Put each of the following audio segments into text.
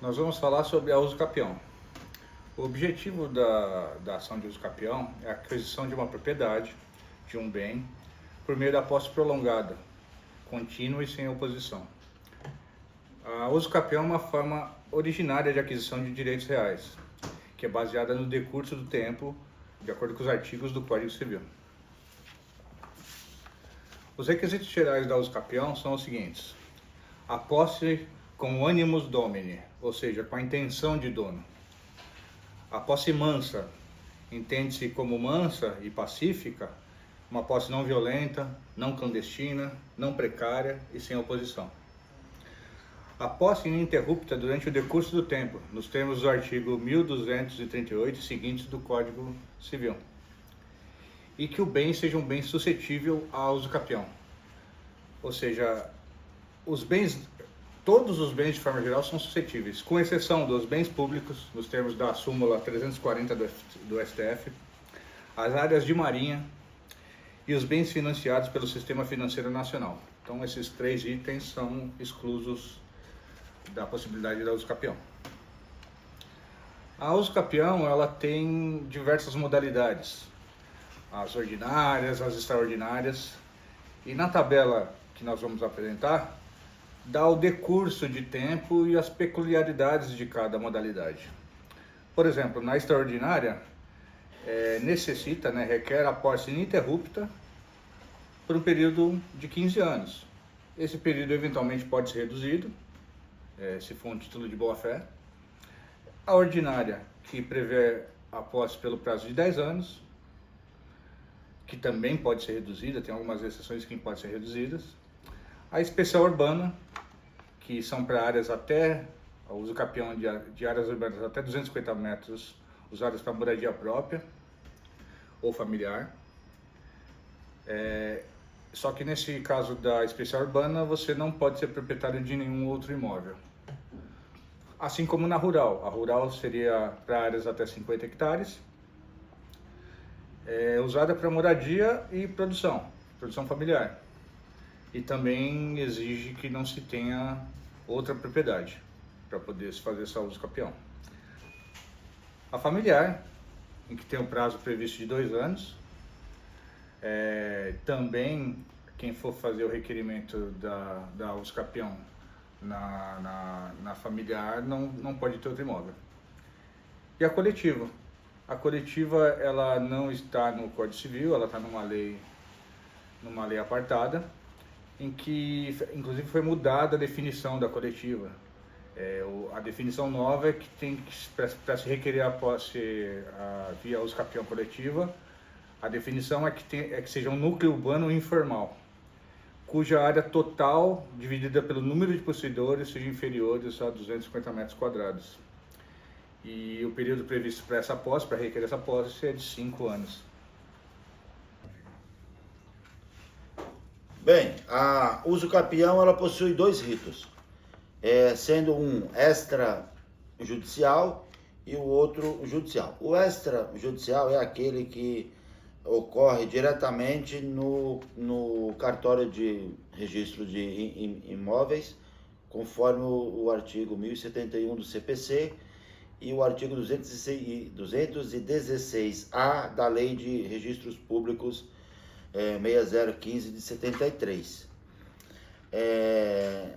Nós vamos falar sobre a usucapião. O objetivo da ação de usucapião é a aquisição de uma propriedade, de um bem, por meio da posse prolongada, contínua e sem oposição. A usucapião é uma forma originária de aquisição de direitos reais, que é baseada no decurso do tempo, de acordo com os artigos do Código Civil. Os requisitos gerais da usucapião são os seguintes: a posse com animus domini, ou seja, com a intenção de dono. A posse mansa, entende-se como mansa e pacífica, uma posse não violenta, não clandestina, não precária e sem oposição. A posse ininterrupta durante o decurso do tempo, nos termos do artigo 1238 e seguintes do Código Civil. E que o bem seja um bem suscetível à usucapião. Ou seja, todos os bens de forma geral são suscetíveis, com exceção dos bens públicos, nos termos da súmula 340 do STF, as áreas de marinha e os bens financiados pelo Sistema Financeiro Nacional. Então esses três itens são exclusos da possibilidade da usucapião. A usucapião, ela tem diversas modalidades, as ordinárias, as extraordinárias, e na tabela que nós vamos apresentar, dá o decurso de tempo e as peculiaridades de cada modalidade. Por exemplo, na extraordinária, requer a posse ininterrupta por um período de 15 anos. Esse período eventualmente pode ser reduzido, se for um título de boa-fé. A ordinária, que prevê a posse pelo prazo de 10 anos, que também pode ser reduzida, tem algumas exceções que podem ser reduzidas. A especial urbana, que são para áreas até, o usucapião de áreas urbanas até 250 metros, usadas para moradia própria ou familiar. Só que nesse caso da especial urbana, você não pode ser proprietário de nenhum outro imóvel. Assim como na rural. A rural seria para áreas até 50 hectares, usada para moradia e produção familiar. E também exige que não se tenha outra propriedade para poder se fazer essa usucapião. A familiar, em que tem um prazo previsto de 2 anos, também quem for fazer o requerimento da usucapião na familiar não pode ter outro imóvel. E a coletiva. A coletiva, ela não está no Código Civil, ela está numa lei apartada, em que inclusive foi mudada a definição da coletiva. A definição nova é que para se requerer a posse via usucapião coletiva, a definição é que seja um núcleo urbano informal, cuja área total, dividida pelo número de possuidores, seja inferior a 250 metros quadrados. E o período previsto para essa posse, para requerer essa posse, é de 5 anos. Bem, a usucapião ela possui 2 ritos, sendo um extrajudicial e o outro judicial. O extrajudicial é aquele que ocorre diretamente no cartório de registro de imóveis, conforme o artigo 1071 do CPC e o artigo 216-A da Lei de Registros Públicos 6015 de 73.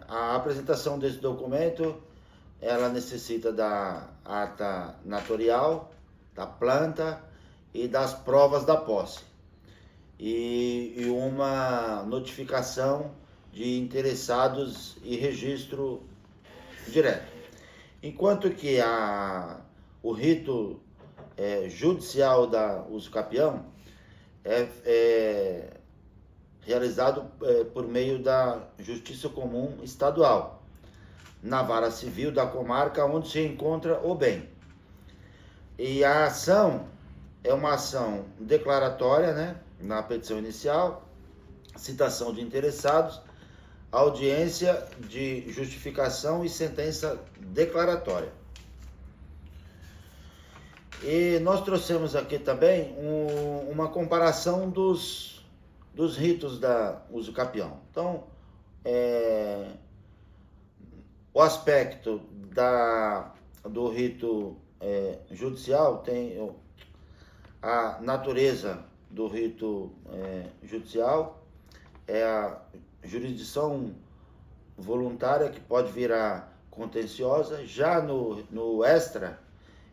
A apresentação desse documento, ela necessita da ata notarial, da planta e das provas da posse e uma notificação de interessados e registro direto. Enquanto que o rito judicial da usucapião é realizado por meio da Justiça Comum Estadual, na vara civil da comarca onde se encontra o bem. E a ação é uma ação declaratória, na petição inicial, citação de interessados, audiência de justificação e sentença declaratória. E nós trouxemos aqui também uma comparação dos ritos da usucapião. Então, o aspecto do rito judicial, tem a natureza do rito judicial, é a jurisdição voluntária que pode virar contenciosa. Já no extra,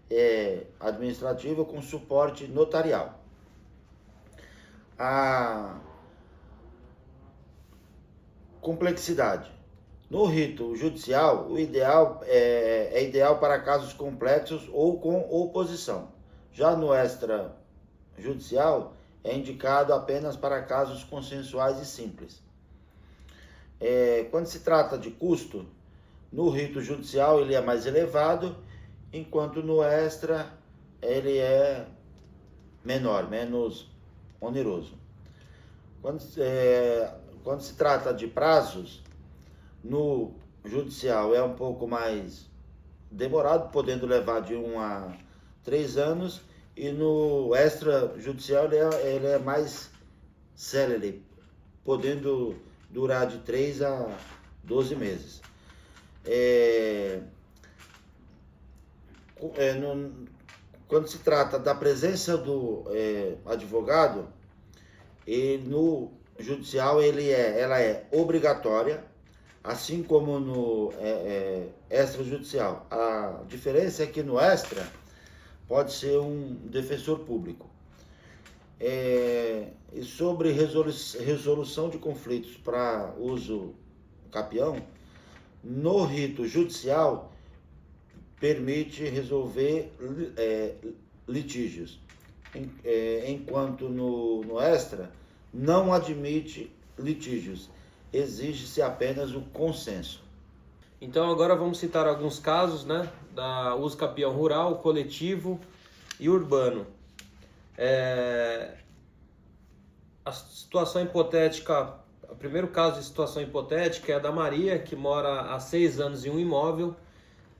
é administrativo com suporte notarial. A complexidade. No rito judicial, o ideal é ideal para casos complexos ou com oposição. Já no extrajudicial, é indicado apenas para casos consensuais e simples. Quando se trata de custo, no rito judicial ele é mais elevado, enquanto no extra ele é menor, menos oneroso. Quando se trata de prazos, no judicial é um pouco mais demorado, podendo levar de 1 a 3 anos, e no extrajudicial ele é mais célere, podendo durar de 3 a 12 meses. Quando se trata da presença do advogado, no judicial ela é obrigatória, assim como no extrajudicial. A diferença é que no extra pode ser um defensor público. E sobre resolução de conflitos para uso capião, no rito judicial permite resolver litígios, enquanto no extra não admite litígios, exige-se apenas o consenso. Então agora vamos citar alguns casos, né, da uso capião rural, coletivo e urbano. A situação hipotética, o primeiro caso de situação hipotética é a da Maria, que mora há 6 anos em um imóvel,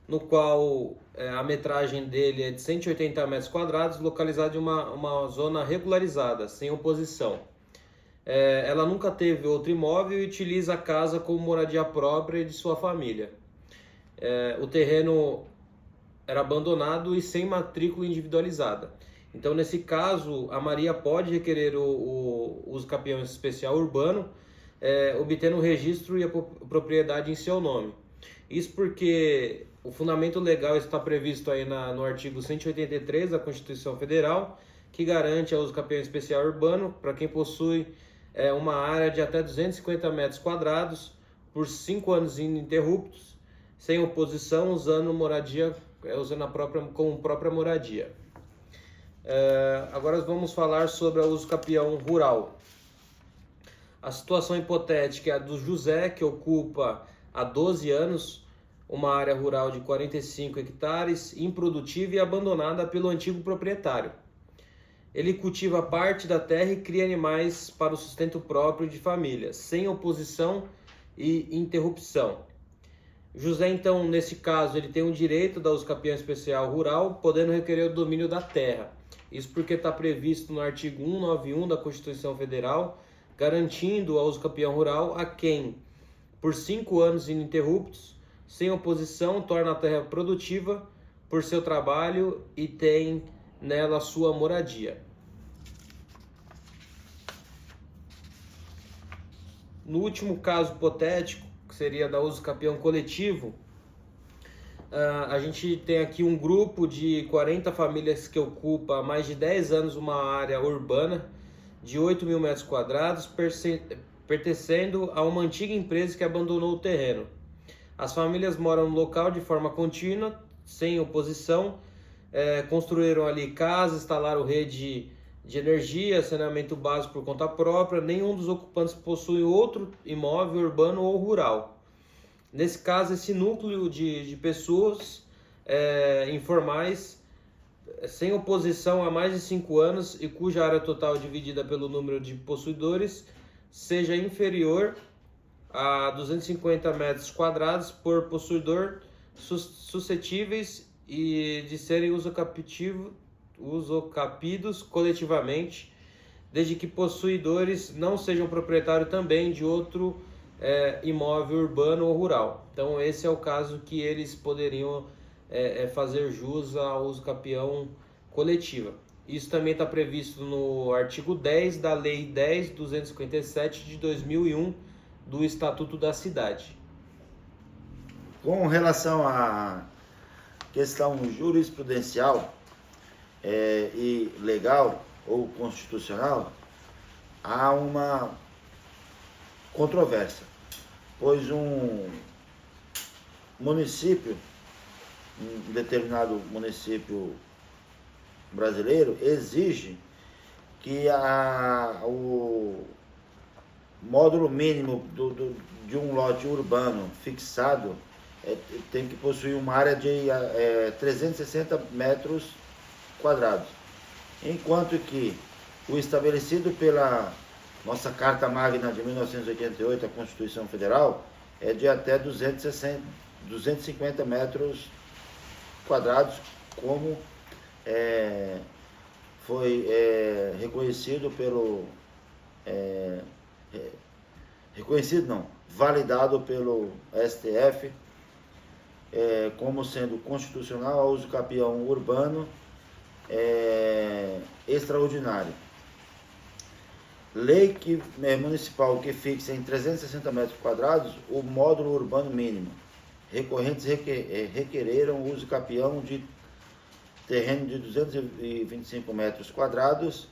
no qual a metragem dele é de 180 metros quadrados, localizado em uma zona regularizada, sem oposição. Ela nunca teve outro imóvel e utiliza a casa como moradia própria de sua família. O terreno era abandonado e sem matrícula individualizada. Então, nesse caso, a Maria pode requerer o uso capião especial urbano, obtendo o registro e a propriedade em seu nome. Isso porque o fundamento legal está previsto aí no artigo 183 da Constituição Federal, que garante o uso capião especial urbano para quem possui uma área de até 250 metros quadrados por 5 anos ininterruptos, sem oposição, usando como própria moradia. Agora vamos falar sobre o uso capião rural. A situação hipotética é a do José, que ocupa há 12 anos uma área rural de 45 hectares, improdutiva e abandonada pelo antigo proprietário. Ele cultiva parte da terra e cria animais para o sustento próprio de família, sem oposição e interrupção. José, então, nesse caso, ele tem o direito da uso capião especial rural, podendo requerer o domínio da terra. Isso porque está previsto no artigo 191 da Constituição Federal, garantindo a uso capião rural a quem, por 5 anos ininterruptos, sem oposição, torna a terra produtiva por seu trabalho e tem nela sua moradia. No último caso hipotético, que seria da uso capião coletivo, a gente tem aqui um grupo de 40 famílias que ocupa há mais de 10 anos uma área urbana de 8.000 metros quadrados, pertencendo a uma antiga empresa que abandonou o terreno. As famílias moram no local de forma contínua, sem oposição, construíram ali casa, instalaram rede de energia, saneamento básico por conta própria. Nenhum dos ocupantes possui outro imóvel urbano ou rural. Nesse caso, esse núcleo de pessoas informais, sem oposição há mais de 5 anos e cuja área total dividida pelo número de possuidores seja inferior a 250 metros quadrados por possuidor, suscetíveis e de serem usucapidos coletivamente, desde que possuidores não sejam proprietários também de outro imóvel urbano ou rural. Então esse é o caso que eles poderiam fazer jus ao uso capião coletiva. Isso também está previsto no artigo 10 da Lei 10.257 de 2001 do Estatuto da Cidade. Com relação à questão jurisprudencial e legal ou constitucional, há uma controvérsia, pois um município, um determinado município brasileiro, exige que o módulo mínimo de um lote urbano fixado tem que possuir uma área de 360 metros quadrados, enquanto que o estabelecido pela nossa Carta Magna de 1988, a Constituição Federal, é de até 250 metros quadrados, como foi reconhecido validado pelo STF como sendo constitucional ao uso capião urbano extraordinário. Lei municipal que fixa em 360 metros quadrados o módulo urbano mínimo. Recorrentes requereram o uso capião de terreno de 225 metros quadrados,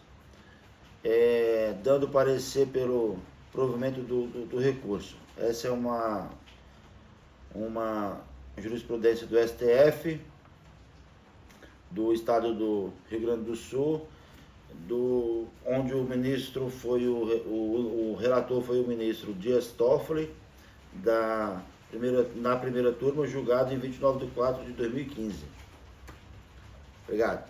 dando parecer pelo provimento do recurso. Essa é uma jurisprudência do STF, do estado do Rio Grande do Sul, onde o ministro foi o relator foi o ministro Dias Toffoli, na primeira turma, julgado em 29 de 4 de 2015. Obrigado.